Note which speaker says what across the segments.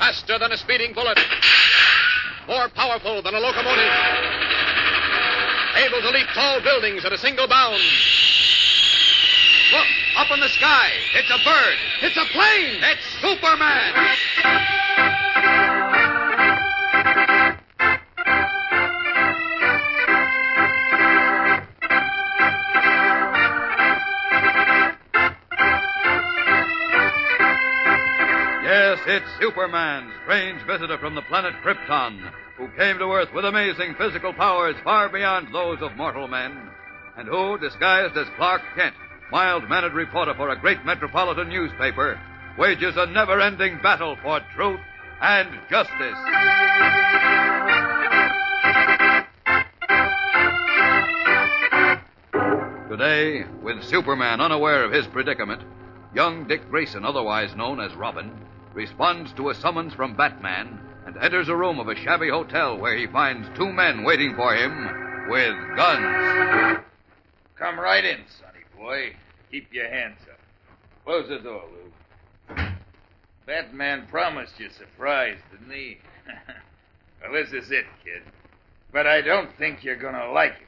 Speaker 1: Faster than a speeding bullet. More powerful than a locomotive. Able to leap tall buildings at a single bound. Look, up in the sky. It's a bird. It's a plane. It's Superman.
Speaker 2: Yes, it's Superman, strange visitor from the planet Krypton, who came to Earth with amazing physical powers far beyond those of mortal men, and who, disguised as Clark Kent, mild-mannered reporter for a great metropolitan newspaper, wages a never-ending battle for truth and justice. Today, with Superman unaware of his predicament, young Dick Grayson, otherwise known as Robin, responds to a summons from Batman and enters a room of a shabby hotel where he finds two men waiting for him with guns.
Speaker 3: Come right in, sonny boy. Keep your hands up. Close the door, Lou. Batman promised you a surprise, didn't he? Well, this is it, kid. But I don't think you're going to like it.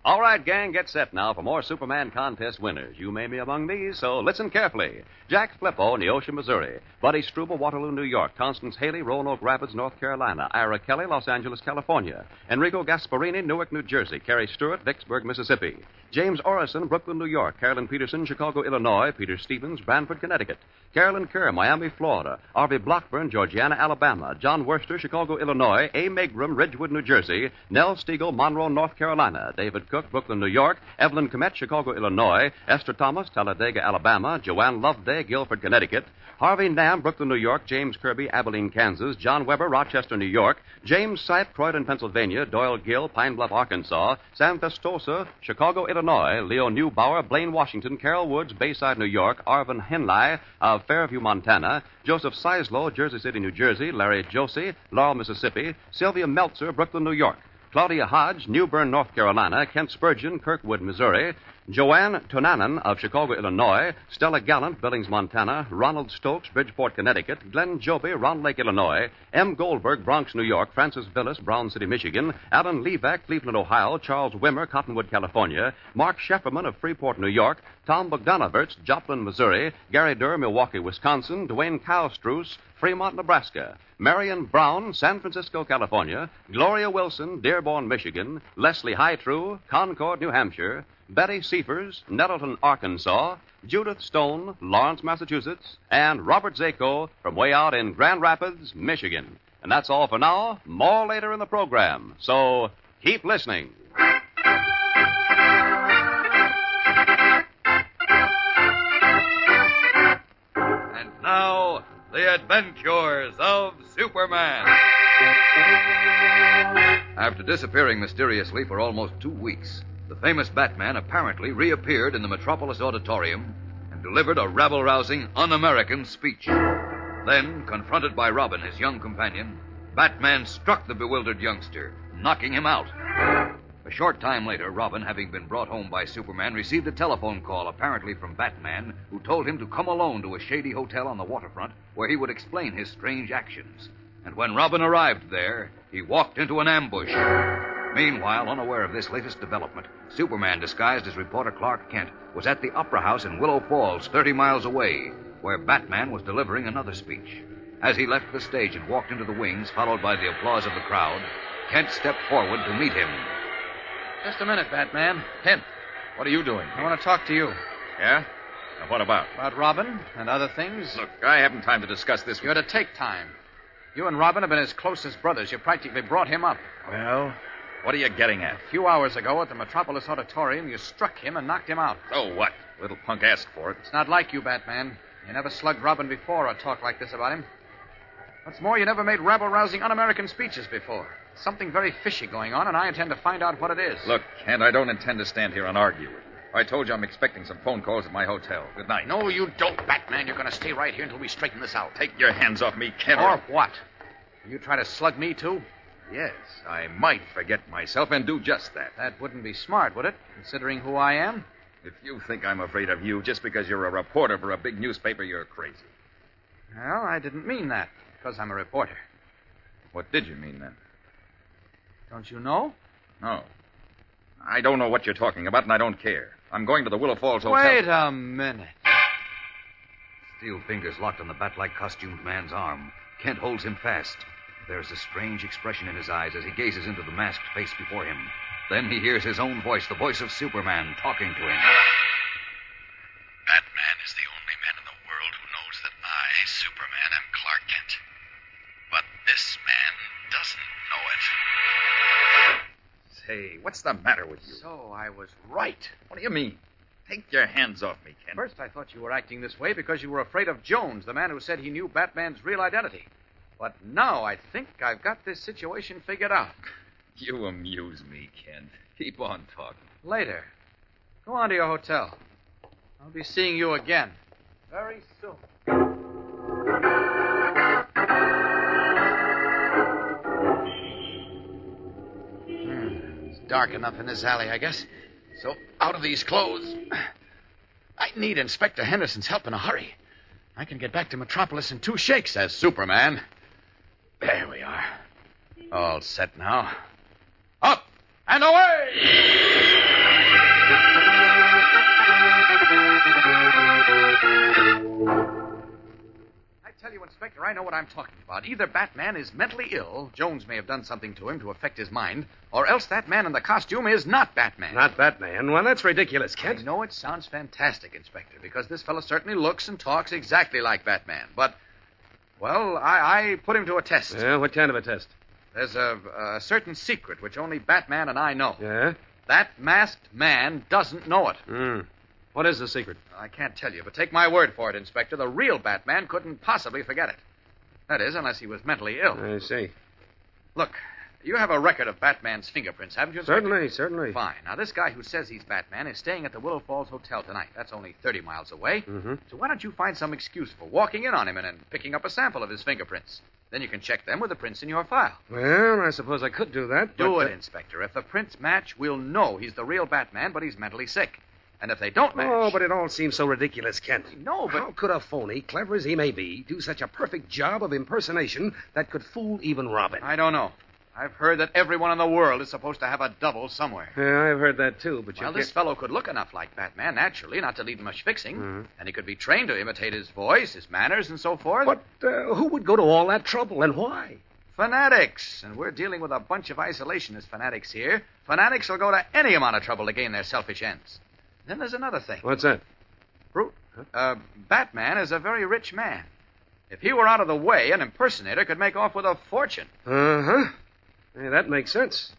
Speaker 4: All right, gang, get set now for more Superman contest winners. You may be among these, so listen carefully. Jack Flippo, Neosho, Missouri. Buddy Struble, Waterloo, New York. Constance Haley, Roanoke Rapids, North Carolina. Ira Kelly, Los Angeles, California. Enrico Gasparini, Newark, New Jersey. Carrie Stewart, Vicksburg, Mississippi. James Orison, Brooklyn, New York. Carolyn Peterson, Chicago, Illinois. Peter Stevens, Branford, Connecticut. Carolyn Kerr, Miami, Florida. Arvie Blackburn, Georgiana, Alabama. John Worcester, Chicago, Illinois. A. Megrum, Ridgewood, New Jersey. Nell Stiegel, Monroe, North Carolina. David Cook, Brooklyn, New York. Evelyn Comet, Chicago, Illinois. Esther Thomas, Talladega, Alabama. Joanne Loveday, Guilford, Connecticut. Harvey Nam, Brooklyn, New York. James Kirby, Abilene, Kansas. John Weber, Rochester, New York. James Sipe, Croydon, Pennsylvania. Doyle Gill, Pine Bluff, Arkansas. Sam Festosa, Chicago, Illinois. Leo Neubauer, Blaine, Washington. Carol Woods, Bayside, New York. Arvin Henley of Fairview, Montana. Joseph Seislow, Jersey City, New Jersey. Larry Josie, Laurel, Mississippi. Sylvia Meltzer, Brooklyn, New York. Claudia Hodge, New Bern, North Carolina. Kent Spurgeon, Kirkwood, Missouri. Joanne Tonanen of Chicago, Illinois. Stella Gallant, Billings, Montana. Ronald Stokes, Bridgeport, Connecticut. Glenn Joby, Round Lake, Illinois. M. Goldberg, Bronx, New York. Francis Villas, Brown City, Michigan. Alan Levac, Cleveland, Ohio. Charles Wimmer, Cottonwood, California. Mark Shefferman of Freeport, New York. Tom Bogdanovich, Joplin, Missouri. Gary Durr, Milwaukee, Wisconsin. Dwayne Kowstruce, Fremont, Nebraska. Marion Brown, San Francisco, California. Gloria Wilson, Dearborn, Michigan. Leslie Hightrue, Concord, New Hampshire. Betty Seifers, Nettleton, Arkansas. Judith Stone, Lawrence, Massachusetts. And Robert Zako from way out in Grand Rapids, Michigan. And that's all for now. More later in the program. So keep listening.
Speaker 2: And now, the adventures of Superman. After disappearing mysteriously for almost 2 weeks, the famous Batman apparently reappeared in the Metropolis Auditorium and delivered a rabble-rousing, un-American speech. Then, confronted by Robin, his young companion, Batman struck the bewildered youngster, knocking him out. A short time later, Robin, having been brought home by Superman, received a telephone call, apparently from Batman, who told him to come alone to a shady hotel on the waterfront where he would explain his strange actions. And when Robin arrived there, he walked into an ambush. Meanwhile, unaware of this latest development, Superman, disguised as reporter Clark Kent, was at the Opera House in Willow Falls, 30 miles away, where Batman was delivering another speech. As he left the stage and walked into the wings, followed by the applause of the crowd, Kent stepped forward to meet him.
Speaker 5: Just a minute, Batman.
Speaker 6: Kent, what are you doing?
Speaker 5: I want to talk to you.
Speaker 6: Yeah? And what about?
Speaker 5: About Robin and other things.
Speaker 6: Look, I haven't time to discuss this.
Speaker 5: You're to take time. You and Robin have been as close as brothers. You practically brought him up.
Speaker 6: Well, what are you getting at?
Speaker 5: A few hours ago at the Metropolis Auditorium, you struck him and knocked him out.
Speaker 6: So what? Little punk asked for it.
Speaker 5: It's not like you, Batman. You never slugged Robin before or talked like this about him. What's more, you never made rabble-rousing un-American speeches before. Something very fishy going on, and I intend to find out what it is.
Speaker 6: Look, Kent, I don't intend to stand here and argue with you. I told you I'm expecting some phone calls at my hotel. Good night.
Speaker 5: No, you don't, Batman. You're going to stay right here until we straighten this out.
Speaker 6: Take your hands off me, Kent.
Speaker 5: Or what? You try to slug me, too?
Speaker 6: Yes, I might forget myself and do just that.
Speaker 5: That wouldn't be smart, would it, considering who I am?
Speaker 6: If you think I'm afraid of you just because you're a reporter for a big newspaper, you're crazy.
Speaker 5: Well, I didn't mean that, because I'm a reporter.
Speaker 6: What did you mean, then?
Speaker 5: Don't you know?
Speaker 6: No. I don't know what you're talking about, and I don't care. I'm going to the Willow Falls Hotel.
Speaker 5: Wait a minute.
Speaker 2: Steel fingers locked on the bat-like costumed man's arm. Kent holds him fast. There's a strange expression in his eyes as he gazes into the masked face before him. Then he hears his own voice, the voice of Superman, talking to him.
Speaker 7: Batman is the only man in the world who knows that I, Superman, am Clark Kent. But this man doesn't know it.
Speaker 6: Say, what's the matter with you?
Speaker 5: So I was right.
Speaker 6: What do you mean? Take your hands off me, Kent.
Speaker 5: First, I thought you were acting this way because you were afraid of Jones, the man who said he knew Batman's real identity. But now I think I've got this situation figured out.
Speaker 6: You amuse me, Kent. Keep on talking.
Speaker 5: Later. Go on to your hotel. I'll be seeing you again. Very soon. It's dark enough in this alley, I guess. So, out of these clothes. I need Inspector Henderson's help in a hurry. I can get back to Metropolis in 2 shakes as Superman. There we are. All set now. Up and away! I tell you, Inspector, I know what I'm talking about. Either Batman is mentally ill, Jones may have done something to him to affect his mind, or else that man in the costume is not Batman.
Speaker 8: Not Batman? Well, that's ridiculous,
Speaker 5: I
Speaker 8: Kent.
Speaker 5: know it sounds fantastic, Inspector, because this fellow certainly looks and talks exactly like Batman. But, well, I put him to a test.
Speaker 8: Yeah, what kind of a test?
Speaker 5: There's a certain secret which only Batman and I know.
Speaker 8: Yeah?
Speaker 5: That masked man doesn't know it.
Speaker 8: What is the secret?
Speaker 5: I can't tell you, but take my word for it, Inspector. The real Batman couldn't possibly forget it. That is, unless he was mentally ill.
Speaker 8: I see.
Speaker 5: Look, you have a record of Batman's fingerprints, haven't you, Inspector?
Speaker 8: Certainly.
Speaker 5: Fine. Now, this guy who says he's Batman is staying at the Willow Falls Hotel tonight. That's only 30 miles away.
Speaker 8: Mm-hmm.
Speaker 5: So why don't you find some excuse for walking in on him and picking up a sample of his fingerprints? Then you can check them with the prints in your file.
Speaker 8: Well, I suppose I could do that.
Speaker 5: Do
Speaker 8: but,
Speaker 5: it, Inspector. If the prints match, we'll know he's the real Batman, but he's mentally sick. And if they don't match...
Speaker 8: Oh, but it all seems so ridiculous, Kent.
Speaker 5: No, but...
Speaker 8: How could a phony, clever as he may be, do such a perfect job of impersonation that could fool even Robin?
Speaker 5: I don't know. I've heard that everyone in the world is supposed to have a double somewhere.
Speaker 8: Yeah, I've heard that, too, but
Speaker 5: Well,
Speaker 8: you
Speaker 5: this fellow could look enough like Batman, naturally, not to need much fixing. And he could be trained to imitate his voice, his manners, and so forth.
Speaker 8: But who would go to all that trouble, and why?
Speaker 5: Fanatics. And we're dealing with a bunch of isolationist fanatics here. Fanatics will go to any amount of trouble to gain their selfish ends. Then there's another thing.
Speaker 8: What's that?
Speaker 5: Batman is a very rich man. If he were out of the way, an impersonator could make off with a fortune.
Speaker 8: Uh-huh. Hey, that makes sense.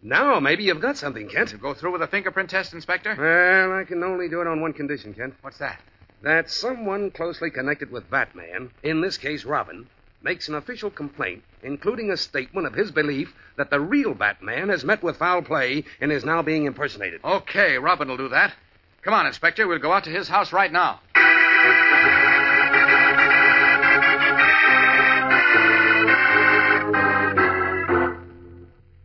Speaker 8: Now maybe you've got something, Kent.
Speaker 5: You go through with a fingerprint test, Inspector?
Speaker 8: Well, I can only do it on one condition, Kent.
Speaker 5: What's that?
Speaker 8: That someone closely connected with Batman, in this case Robin, makes an official complaint, including a statement of his belief that the real Batman has met with foul play and is now being impersonated.
Speaker 5: Okay, Robin will do that. Come on, Inspector. We'll go out to his house right now.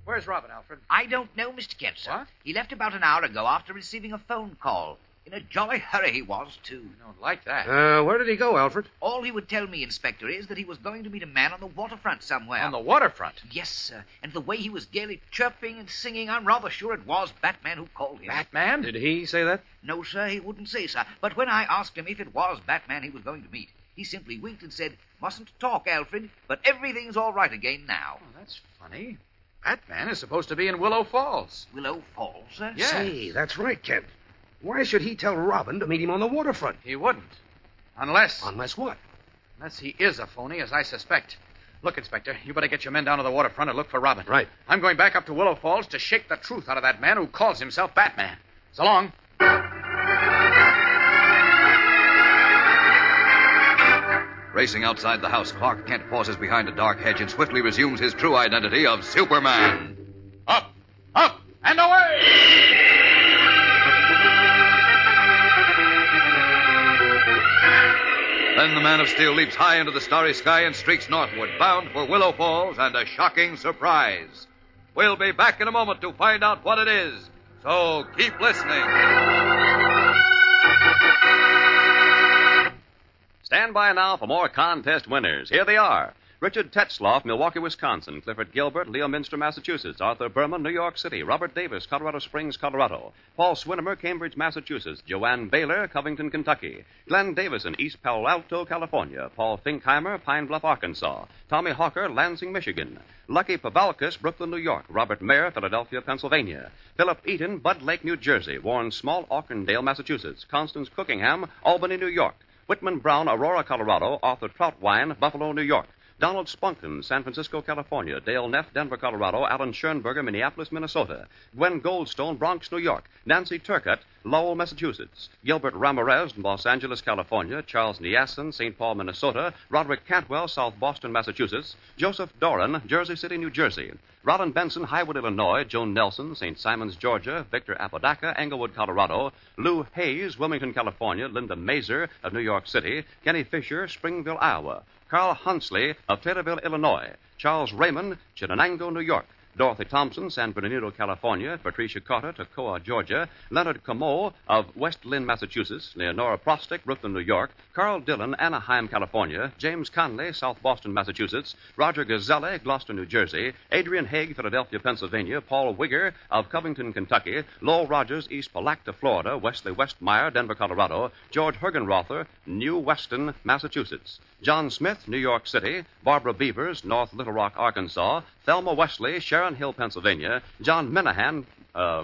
Speaker 5: Where's Robin, Alfred?
Speaker 9: I don't know, Mr. Kent, sir.
Speaker 5: What?
Speaker 9: He left about an hour ago after receiving a phone call. In a jolly hurry he was, too.
Speaker 5: I don't like that.
Speaker 8: Where did he go, Alfred?
Speaker 9: All he would tell me, Inspector, is that he was going to meet a man on the waterfront somewhere.
Speaker 5: On the waterfront?
Speaker 9: Yes, sir. And the way he was gaily chirping and singing, I'm rather sure it was Batman who called him.
Speaker 5: Batman?
Speaker 8: Did he say that?
Speaker 9: No, sir, he wouldn't say, sir. But when I asked him if it was Batman he was going to meet, he simply winked and said, "Mustn't talk, Alfred, but everything's all right again now."
Speaker 5: Oh, that's funny. Batman is supposed to be in Willow Falls.
Speaker 9: Willow Falls, sir?
Speaker 5: Yes.
Speaker 8: Say, that's right, Kent. Why should he tell Robin to meet him on the waterfront?
Speaker 5: He wouldn't. Unless
Speaker 8: what?
Speaker 5: he is a phony, as I suspect. Look, Inspector, you better get your men down to the waterfront and look for Robin.
Speaker 8: Right.
Speaker 5: I'm going back up to Willow Falls to shake the truth out of that man who calls himself Batman. So long.
Speaker 2: Racing outside the house, Clark Kent pauses behind a dark hedge and swiftly resumes his true identity of Superman.
Speaker 5: Up, and away!
Speaker 2: Then the Man of Steel leaps high into the starry sky and streaks northward, bound for Willow Falls and a shocking surprise. We'll be back in a moment to find out what it is, so keep listening.
Speaker 4: Stand by now for more contest winners. Here they are. Richard Tetzloff, Milwaukee, Wisconsin. Clifford Gilbert, Leominster, Massachusetts. Arthur Berman, New York City. Robert Davis, Colorado Springs, Colorado. Paul Swinimer, Cambridge, Massachusetts. Joanne Baylor, Covington, Kentucky. Glenn Davison, East Palo Alto, California. Paul Finkheimer, Pine Bluff, Arkansas. Tommy Hawker, Lansing, Michigan. Lucky Pavalkis, Brooklyn, New York. Robert Mayer, Philadelphia, Pennsylvania. Philip Eaton, Bud Lake, New Jersey. Warren Small, Aucklandale, Massachusetts. Constance Cookingham, Albany, New York. Whitman Brown, Aurora, Colorado. Arthur Troutwine, Buffalo, New York. Donald Spunkton, San Francisco, California. Dale Neff, Denver, Colorado. Alan Schoenberger, Minneapolis, Minnesota. Gwen Goldstone, Bronx, New York. Nancy Turcott, Lowell, Massachusetts. Gilbert Ramirez, Los Angeles, California. Charles Niassen, St. Paul, Minnesota. Roderick Cantwell, South Boston, Massachusetts. Joseph Doran, Jersey City, New Jersey. Robin Benson, Highwood, Illinois. Joan Nelson, St. Simons, Georgia. Victor Apodaca, Englewood, Colorado. Lou Hayes, Wilmington, California. Linda Mazer of New York City. Kenny Fisher, Springville, Iowa. Carl Hunsley of Taylorville, Illinois. Charles Raymond, Chenango, New York. Dorothy Thompson, San Bernardino, California. Patricia Carter, Toccoa, Georgia. Leonard Comeau of West Lynn, Massachusetts. Leonora Prostick, Brooklyn, New York. Carl Dillon, Anaheim, California. James Conley, South Boston, Massachusetts. Roger Gazelle, Gloucester, New Jersey. Adrian Haig, Philadelphia, Pennsylvania. Paul Wigger of Covington, Kentucky. Lowell Rogers, East Palatka, Florida. Wesley Westmeyer, Denver, Colorado. George Hergenrother, New Weston, Massachusetts. John Smith, New York City. Barbara Beavers, North Little Rock, Arkansas. Thelma Wesley, Sharon Hill, Pennsylvania. John Minahan,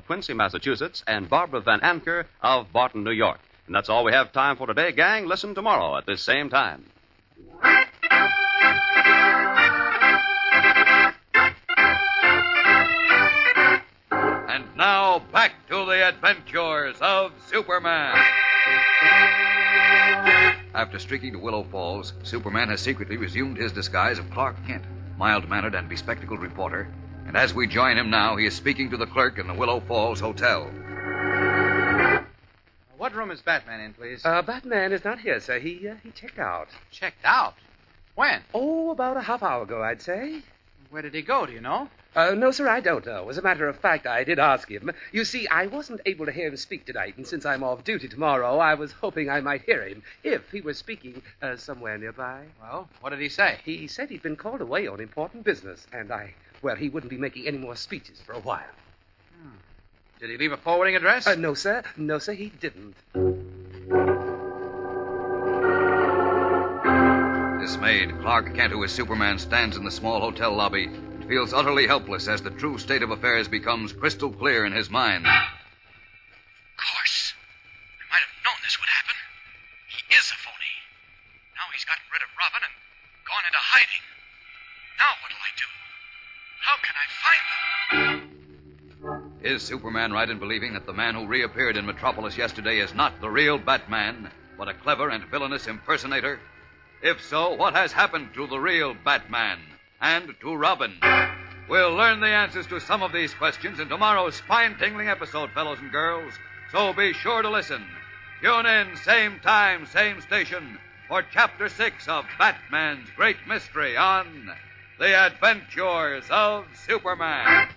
Speaker 4: Quincy, Massachusetts. And Barbara Van Anker of Barton, New York. And that's all we have time for today, gang. Listen tomorrow at this same time.
Speaker 2: And now, back to the adventures of Superman. After streaking to Willow Falls, Superman has secretly resumed his disguise of Clark Kent, mild-mannered and bespectacled reporter, and as we join him now, he is speaking to the clerk in the Willow Falls Hotel.
Speaker 10: What room is Batman in, please?
Speaker 8: Batman is not here, sir. He checked out.
Speaker 10: Checked out? When?
Speaker 8: Oh, about a half hour ago, I'd say.
Speaker 10: Where did he go, do you know?
Speaker 8: No, sir, I don't know. As a matter of fact, I did ask him. You see, I wasn't able to hear him speak tonight, and since I'm off duty tomorrow, I was hoping I might hear him if he were speaking somewhere nearby.
Speaker 10: Well, what did he say?
Speaker 8: He said he'd been called away on important business, and he wouldn't be making any more speeches for a while.
Speaker 10: Did he leave a forwarding address?
Speaker 8: No, sir. No, sir, he didn't.
Speaker 2: Dismayed, Clark Kent, who is Superman, stands in the small hotel lobby and feels utterly helpless as the true state of affairs becomes crystal clear in his mind.
Speaker 7: Of course. I might have known this would happen. He is a phony. Now he's gotten rid of Robin and gone into hiding. Now what'll I do? How can I find them?
Speaker 2: Is Superman right in believing that the man who reappeared in Metropolis yesterday is not the real Batman, but a clever and villainous impersonator? If so, what has happened to the real Batman and to Robin? We'll learn the answers to some of these questions in tomorrow's spine-tingling episode, fellows and girls, so be sure to listen. Tune in, same time, same station, for Chapter 6 of Batman's Great Mystery on The Adventures of Superman.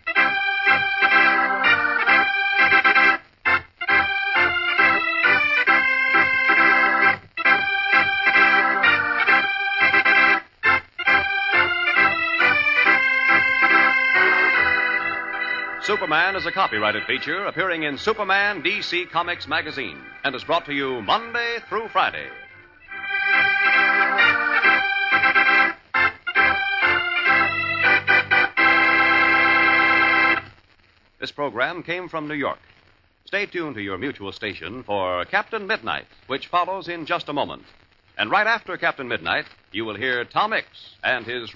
Speaker 4: Superman is a copyrighted feature appearing in Superman DC Comics magazine and is brought to you Monday through Friday. This program came from New York. Stay tuned to your mutual station for Captain Midnight, which follows in just a moment. And right after Captain Midnight, you will hear Tom Mix and his